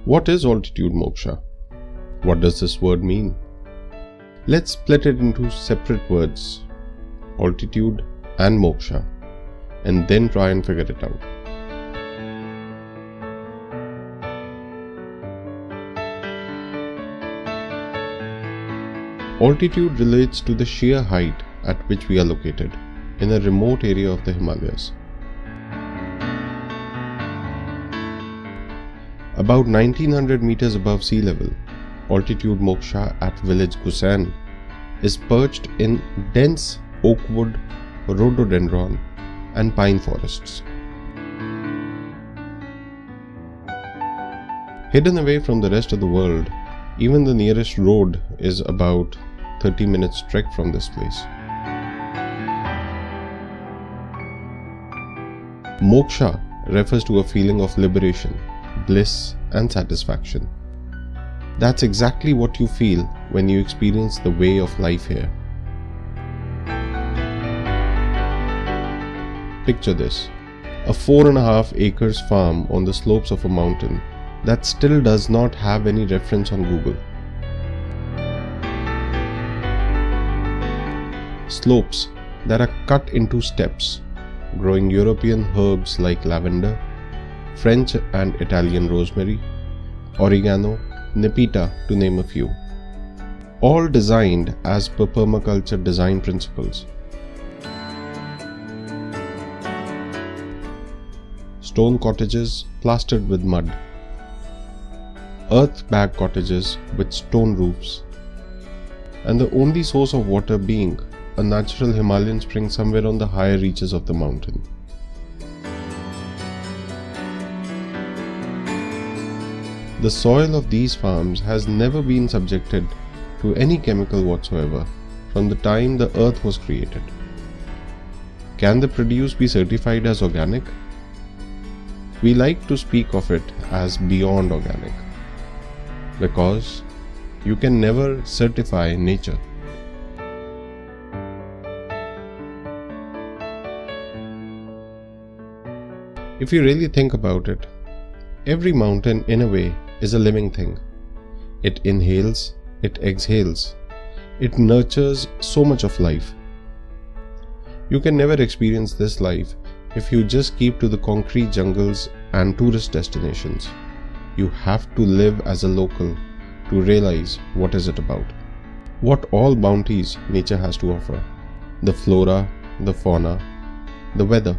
What is altitude moksha? What does this word mean? Let's split it into separate words, altitude and moksha, and then try and figure it out. Altitude relates to the sheer height at which we are located in a remote area of the Himalayas. About 1900 meters above sea level, altitude moksha at village Gussain is perched in dense oakwood, rhododendron and pine forests. Hidden away from the rest of the world, even the nearest road is about 30 minutes trek from this place. Moksha refers to a feeling of liberation, bliss and satisfaction. That's exactly what you feel when you experience the way of life here. Picture this, a 4.5 acres farm on the slopes of a mountain that still does not have any reference on Google. Slopes that are cut into steps, growing European herbs like lavender, French and Italian rosemary, oregano, nepeta to name a few. All designed as per permaculture design principles. Stone cottages plastered with mud. Earth bag cottages with stone roofs. And the only source of water being a natural Himalayan spring somewhere on the higher reaches of the mountain. The soil of these farms has never been subjected to any chemical whatsoever from the time the earth was created. Can the produce be certified as organic? We like to speak of it as beyond organic, because you can never certify nature. If you really think about it, every mountain in a way is a living thing. It inhales, it exhales, it nurtures so much of life. You can never experience this life if you just keep to the concrete jungles and tourist destinations. You have to live as a local to realize what is it about. What all bounties nature has to offer. The flora, the fauna, the weather,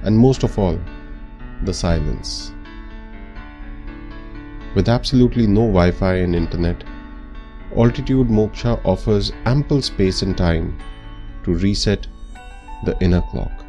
and most of all, the silence. With absolutely no Wi-Fi and internet, altitude moksha offers ample space and time to reset the inner clock.